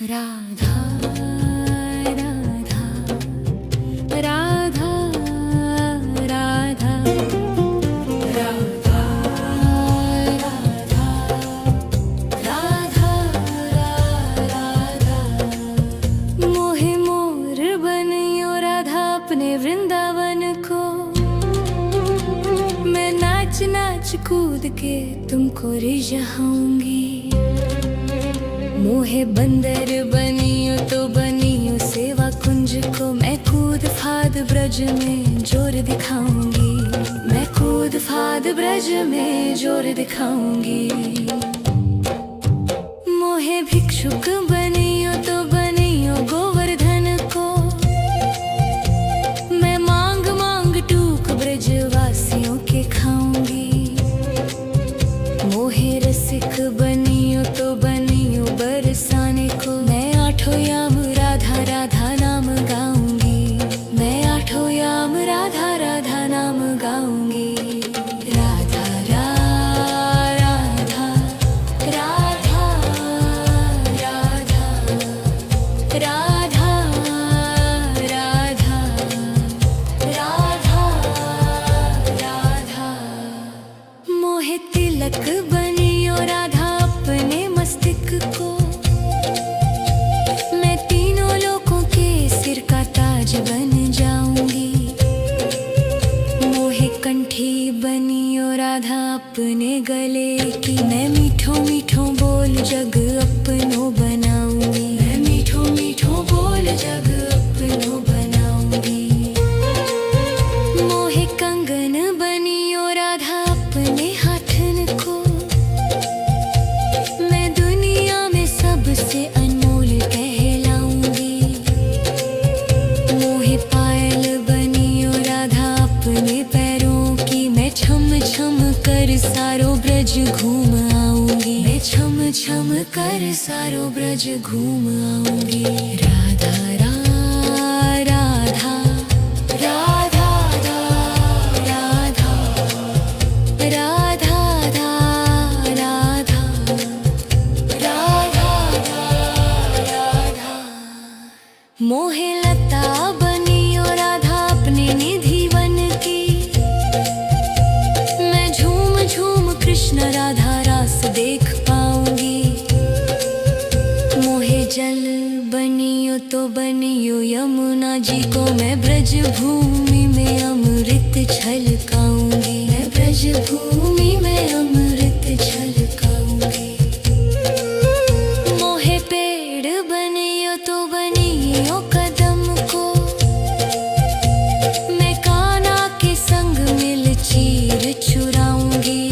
राधा राधा राधा राधा राधा राधा राधा मोहे मोर बनियो राधा अपने वृंदावन को। मैं नाच नाच कूद के तुमको रिझाऊंगी। मोहे बंदर बनियो तो बनियो सेवा कुंज को। मैं कूद फाद ब्रज में जोर दिखाऊंगी। मैं कूद फाद ब्रज में जोर दिखाऊंगी। मोहे भिक्षुक बनियो तो बनियो गोवर्धन को। मैं मांग मांग टूक ब्रजवासियों के खाऊंगी। मोहे रसिक बनियो तो बनियो बरसाने को। मैं आठों याम राधा राधा नाम गाऊंगी। मैं आठों याम राधा राधा नाम गाऊंगी। राधा राधा राधा राधा राधा राधा राधा राधा मोहे तिलक बनियो राधा अपने मस्तिष्क को। मैं तीनों लोगों के सिर का ताज बन जाऊंगी। मोहे कंठी बनियो राधा अपने गले की। मैं मीठो मीठो बोल जग अपनो बनाऊंगी। मैं मीठो मीठो बोल जग अपनो बनाऊंगी। मोहे कंगन बनियो राधा अपने हाथन को। मैं दुनिया में सबसे अनमोल कहलाऊंगी। मोहे पायल बनियो राधा अपने पैरों की। मैं छम छम कर सारो ब्रज घूम आऊंगी। मैं छम छम कर सारो ब्रज घूम आऊंगी। राधा राधा राधा राधा राधा राधा राधा राधा मोहे लता बनियो राधा अपने निधि वन की। मैं झूम झूम कृष्ण राधा रास देख पाऊंगी। मोहे जल बनियो तो बनियो यमुना जी को। मैं ब्रज भूमि में अमृत छलकाऊंगी। मैं ब्रज भूमि में अमृत छलकाऊंगी। मोहे पेड़ बनियो तो बनियो कदम को। मैं कान्हा के संग मिल चीर चुराऊंगी।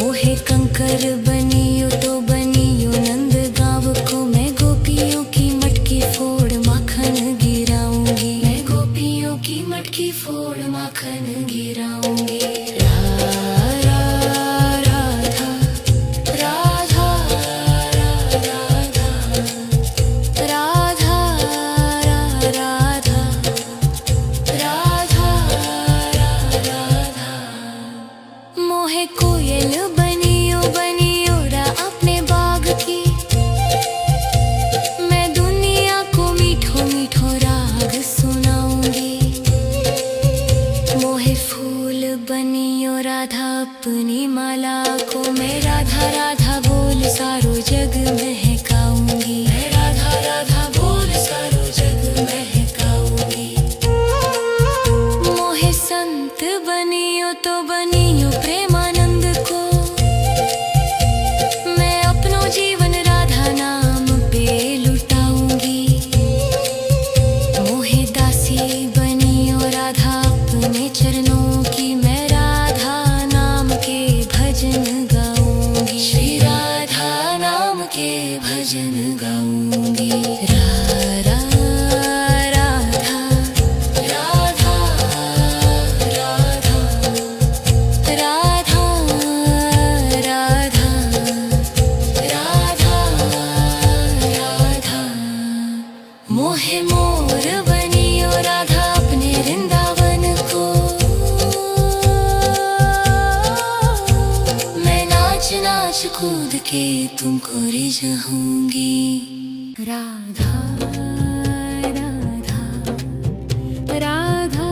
मोहे कंकर बनियो तो बनियो नंद गाँव को। मैं गोपियों की मटकी फोड़ माखन गिराऊंगी। मैं गोपियों की मटकी फोड़ माखन गिराऊंगी। राधा राधा राधा राधा राधा राधा राधा मोहे कोयल बनियो बनियो रा अपने बाग की। मैं दुनिया को मीठो मीठो राग सुनाऊंगी। मोहे फूल बनियो राधा अपनी माला को। मैं राधा राधा बोल सारो जग महकाऊंगी। मैं राधा राधा बोल सारो जग महकाऊंगी। मोहे संत बनियो तो बनियो प्रेमानंद को। मैं अपनो जीवन राधा नाम पे लुटाऊंगी। मोहे दासी बनियो राधा अपने चरणों की। मैं राधा नाम के भजन गाऊंगी। श्री राधा नाम के भजन गाऊंगी। राधा राधा राधा राधा राधा राधा राधा मोहे मोर बनियो राधा अपने वृंदावन को। मैं नाच नाच कूद के तुमको रिझाऊंगी। राधा राधा राधा राधा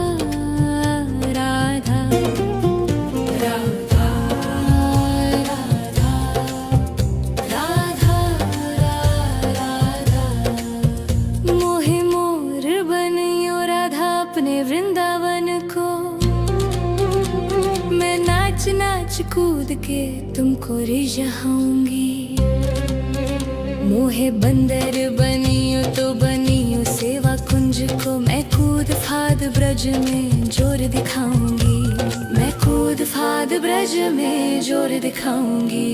राधा राधा राधा मोहे मोर बनियो राधा अपने वृंदावन को। मैं नाच नाच कूद के तुमको रिझाऊंगी। मोहे बंदर बनियो तो बनियो सेवा कुंज को। मैं कूद फाद ब्रज में जोर दिखाऊंगी। मैं कूद फाद ब्रज में जोर दिखाऊंगी।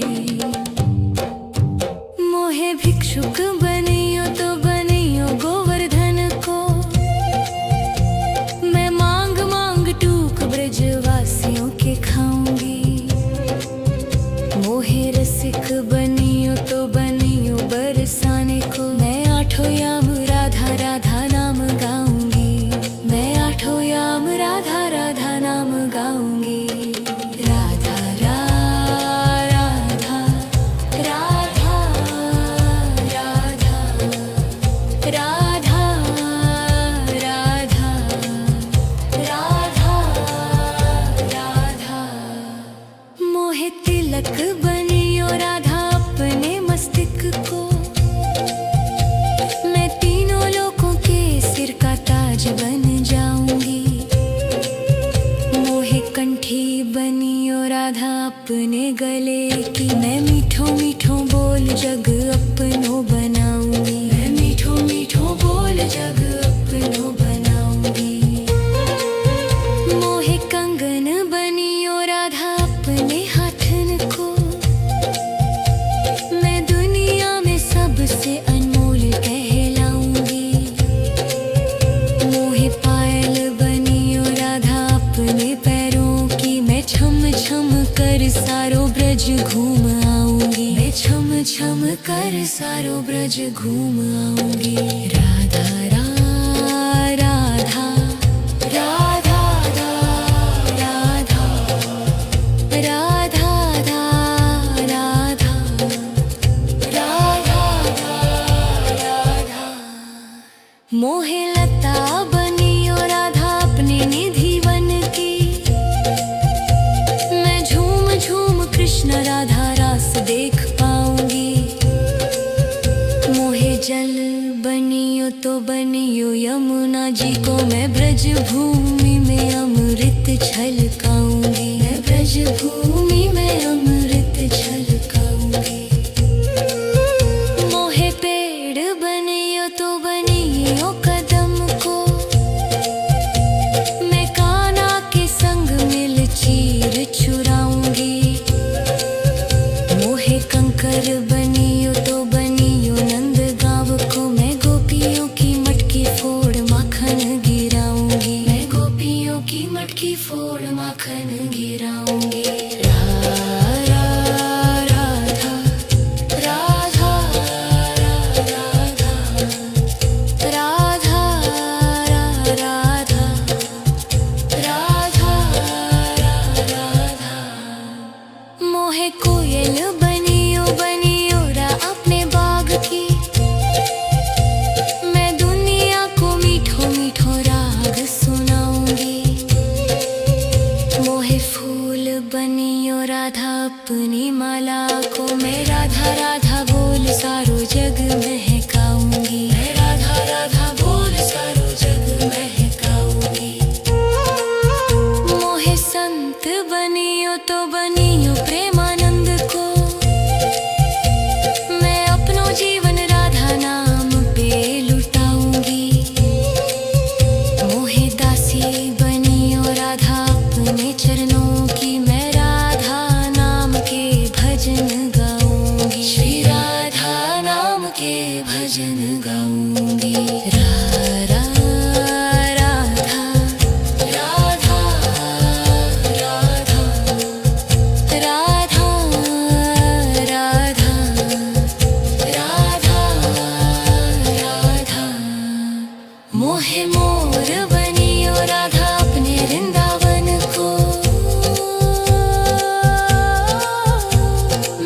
मोहे भिक्षुक बनियो तो बनियो गोवर्धन को। मैं मांग मांग टूक ब्रजवासियों के खाऊंगी। मोहे रसिक बनियो तो बनियो बरसाने को। मैं आठों याम राधा राधा नाम गाऊंगी। मैं आठों याम राधा राधा नाम गाऊंगी। राधा राधा राधा राधा राधा राधा राधा राधा मोहे तिलक बनियो राधा अपने मस्तिष्क को। मैं तीनों लोगों के सिर का ताज बन जाऊंगी। मोहे कंठी बनियो राधा अपने गले की। मैं मीठो मीठो बोल जग अपनो बनाऊंगी। मैं मीठो मीठो बोल जग अपनो बनाऊंगी। मोहे कंगन बनियो राधा अपने हाथन को। मैं दुनिया में सबसे अनमोल कहलाऊंगी। मोहे पायल बनियो राधा अपने पैरों की। मैं छम छम कर सारो ब्रज घूम आऊंगी। मैं छम छम कर सारो ब्रज घूम आऊंगी। राधा राधा राधा राधा राधा राधा राधा राधा मोहे लता बनियो राधा अपने निधि वन की। मैं झूम झूम कृष्ण राधा रास देख पाऊंगी। मोहे जल बनियो तो बनियो यमुना जी को। मैं ब्रज भूमि में अमृत छलकाऊंगी। मैं ब्रज भूमि में अमृत छलकाऊंगी। मोहे पेड़ बनियो तो बनियो कदम को। मैं कान्हा के संग मिल चीर चुराऊंगी। मोहे कंकर बनियो तो बनियो नंद गाँव को। मैं गोपियों की मटकी फोड़ माखन गिराऊंगी। मैं गोपियों की मटकी फोड़ माखन गिराऊंगी। राधा राधा राधा राधा राधा राधा राधा राधा मोहे कोयल बनियो बनियो रा अपने बाग की। मैं दुनिया को मीठो मीठो राग सुनाऊंगी। मोहे फूल बनियो राधा अपनी माला को। मैं राधा राधा बोल सारो जग महकाऊंगी। मैं राधा राधा बोल सारो जग महकाऊंगी। मोहे संत बनियो तो बनियो प्रेमानंद को। मैं अपनो जीवन राधा नाम पे लुटाऊंगी। मोहे दासी बनियो राधा अपने चरणों की। मैं राधा नाम के भजन गाऊंगी। श्री राधा नाम के भजन गाऊंगी। राधा राधा राधा राधा राधा राधा राधा राधा मोहे मोर बनियो राधा अपने वृंदावन को।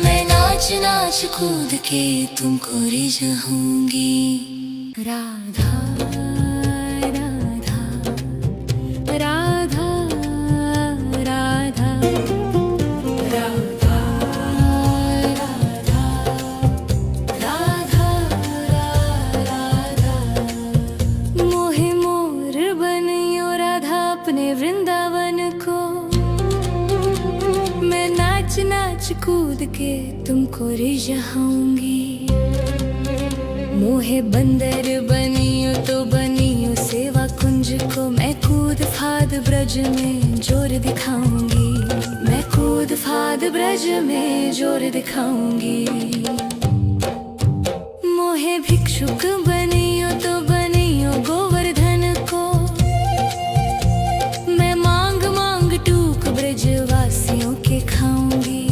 मैं नाच नाच कूद जाऊंगी। राधा राधा राधा राधा राधा राधा राधा मोहे मोर बनियो राधा अपने वृंदावन को। मैं नाच नाच कूद के तुमको रिझाऊंगी। मोहे बंदर बनियो तो बनियो सेवा कुंज को। मैं कूद फाद ब्रज में जोर दिखाऊंगी। मैं कूद फाद ब्रज में जोर दिखाऊंगी। मोहे भिक्षुक बनियो तो बनियो गोवर्धन को। मैं मांग मांग टूक ब्रजवासियों के खाऊंगी।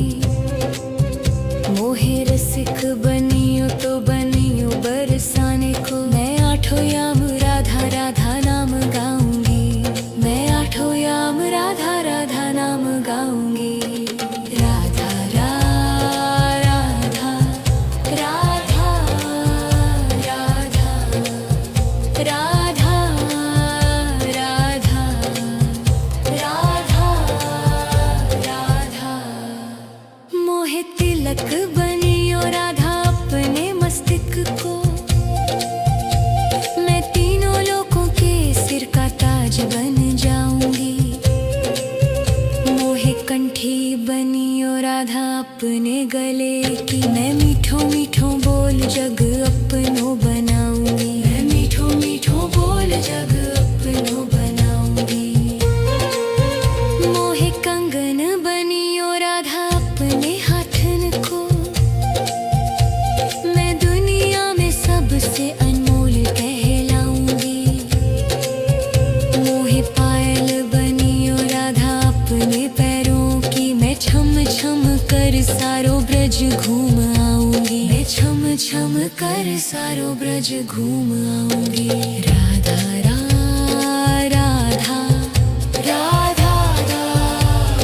मोहे रसिक बनियो तो बनियो बरसाने को। मैं आठों याम राधा राधा नाम गाऊंगी। मैं आठों याम राधा राधा नाम गाऊंगी। राधा राधा राधा राधा राधा राधा राधा राधा मोहे तिलक बनियो राधा अपने मस्तक को। मैं तीनों लोगों के सिर का ताज बन जाऊंगी। मोहे कंठी बनियो राधा अपने गले की। मैं मीठो मीठो बोल जग अपनो बनाऊंगी। मैं मीठो मीठो बोल जग अपनो बनाऊंगी। मोहे कंगन बनियो राधा अपने हाथन को। मैं दुनिया में सबसे अनमोल कहलाऊंगी। मोहे पायल बनियो राधा अपने पैरों की। मैं छम छम कर सारो ब्रज घूम आऊंगी। मैं छम छम कर सारो ब्रज घूम आऊंगी। राधा राधा राधा राधा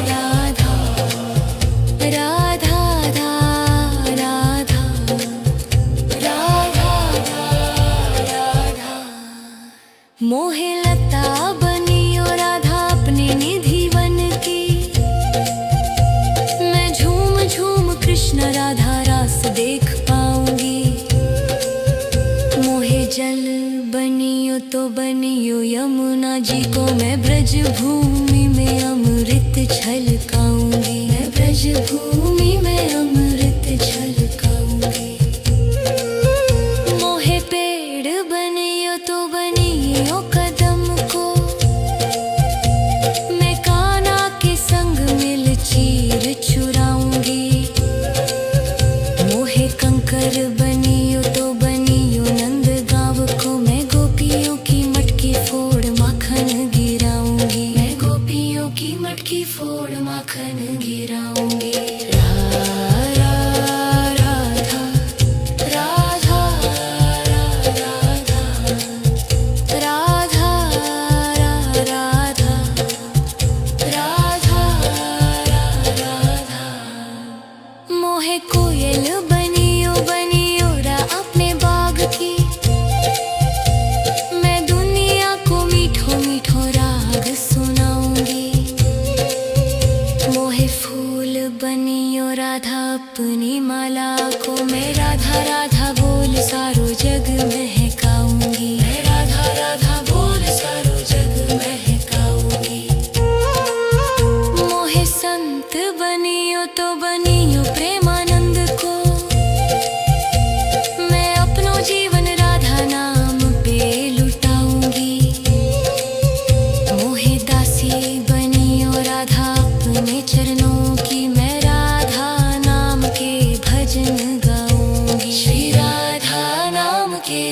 राधा राधा राधा राधा मोहे लता बनियो राधा अपने निधि वन की। मैं झूम झूम कृष्ण राधा रास देख पाऊंगी। मोहे जल बनियो तो बनियो यमुना जी को। मैं ब्रज भूमि में अमृत छलकाऊंगी। मैं ब्रज भूमि में अमृत छलकाऊंगी। मोहे पेड़ बनियो तो बनियो कदम को। मैं कान्हा के संग मिल चीर चुराऊंगी। मोहे कंकर बनियो तो बनियो नंद गाँव को। मैं गोपियों की मटकी फोड़ माखन गिराऊंगी। मैं गोपियों की मटकी फोड़ माखन गिराऊंगी। राधा राधा राधा राधा राधा राधा राधा राधा मोहे कोयल बनियो बनियो रा अपने बाग की। मैं दुनिया को मीठो मीठो राग सुनाऊंगी। मोहे फूल बनियो राधा अपनी माला को। मैं राधा राधा बोल सारो जग महकाऊंगी। मैं राधा राधा बोल सारो जग महकाऊंगी। मोहे संत बनियो तो बनियो प्रेमानंद को। मैं अपनो जीवन राधा नाम पे लुटाऊंगी। मोहे दासी बनियो राधा अपने चरणों की। मैं राधा नाम के भजन गाऊंगी। श्री राधा नाम के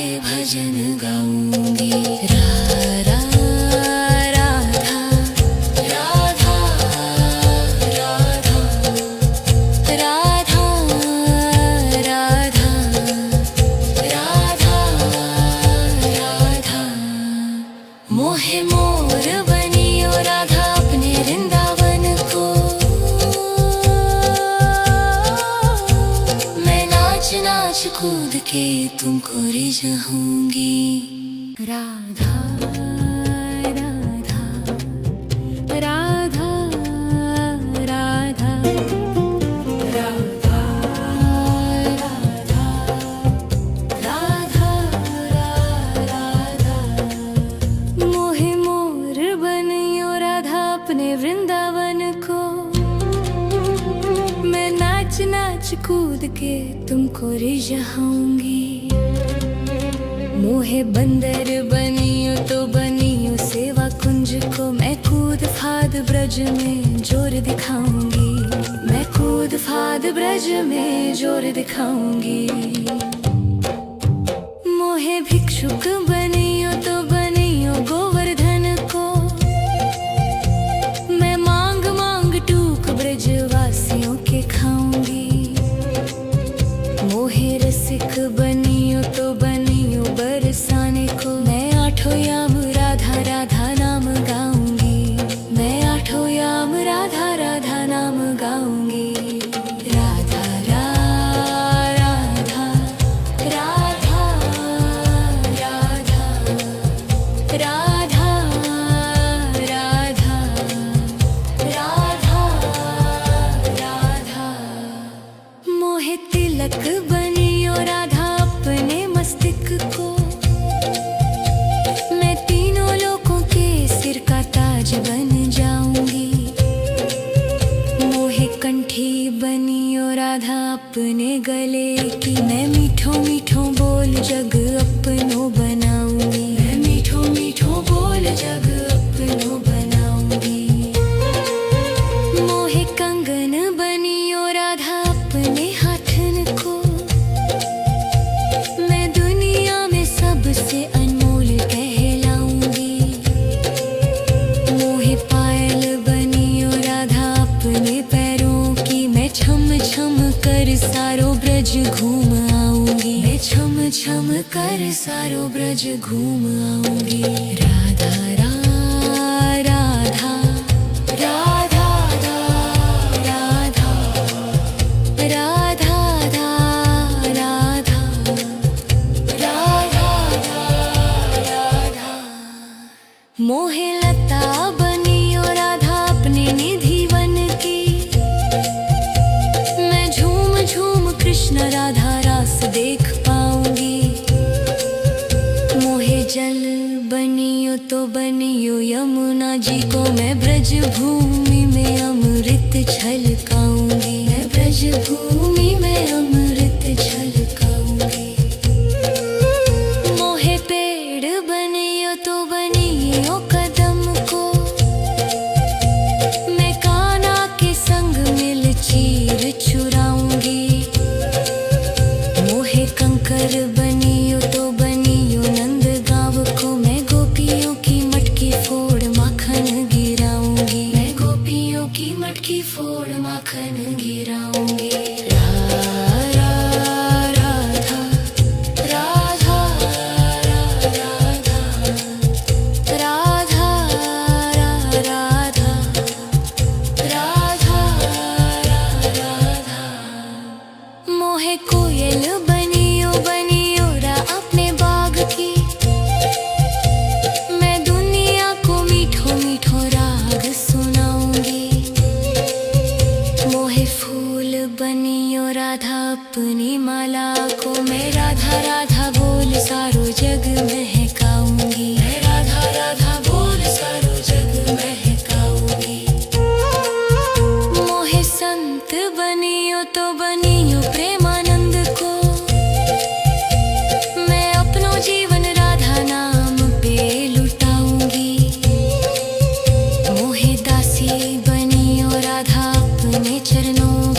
के तुमको रिझाऊंगी। राधा राधा राधा राधा राधा राधा राधा मोहे मोर बनियो राधा अपने वृंदावन को। मैं नाच नाच कूद के तुमको रिझाऊंगी। मोहे बंदर बनियो तो बनियो सेवा कुंज को। मैं कूद फाद ब्रज में जोर दिखाऊंगी। मैं कूद फाद ब्रज में जोर दिखाऊंगी। मोहे भिक्षुक बनियो तो बनियो गोवर्धन को। मैं मांग मांग टूक ब्रजवासियों के खाऊंगी। मोहे रसिक बनियो तो बनियो बरसाने को। मैं आठों याम राधा राधा नाम गाऊंगी। मैं आठों याम राधा राधा नाम गाऊंगी। राधा राधा राधा राधा राधा राधा राधा राधा मोहे तिलक बनियो राधा अपने मस्तक को। मैं तीनों लोगों के सिर का ताज बन जाऊंगी। मोहे कंठी बनियो राधा अपने गले की। मैं मीठो मीठो बोल जग अपनो बनाऊंगी। मैं मीठो मीठो बोल जग अपनो बनाऊंगी। मोहे कंगन बनियो राधा अपने हाथन को। मैं दुनिया में सबसे अनमोल कहलाऊंगी। मोहे पायल बनियो राधा अपने पैरों की। मैं छम छम कर सारो ब्रज घूम आऊंगी। मैं छम छम कर सारो ब्रज घूम आऊंगी। राधा राधा राधा राधा राधा राधा राधा राधा मोहे लता बनियो राधा अपने निधि वन की। मैं झूम झूम कृष्ण राधा रास देख पाऊंगी। मोहे जल बनियो तो बनियो यमुना जी को। मैं ब्रज भूमि में अमृत छलकाऊंगी। मैं ब्रज भूमि में अमृत छलकाऊंगी। मोहे पेड़ बनियो तो बनियो कदम को। मैं कान्हा के संग मिल चीर चुराऊंगी। मोहे कंकर बनियो तो बनियो नंद गाँव को। मैं गोपियों की मटकी फोड़ माखन गिराऊंगी। मैं गोपियों की मटकी फोड़ माखन गिराऊंगी। राधा राधा राधा राधा राधा राधा राधा राधा मोहे कोयल बनियो बनियो रा अपने बाग की। मैं दुनिया को मीठो मीठो राग सुनाऊंगी। मोहे फूल बनियो राधा अपनी माला को। मैं राधा राधा बोल सारो जग महकाऊंगी। मैं राधा राधा बोल सारो जग महकाऊंगी। मोहे संत बनियो तो बनियो प्रेमानंद को। मैं अपनो जीवन राधा नाम पे लुटाऊंगी। मोहे दासी बनियो राधा अपने चरणों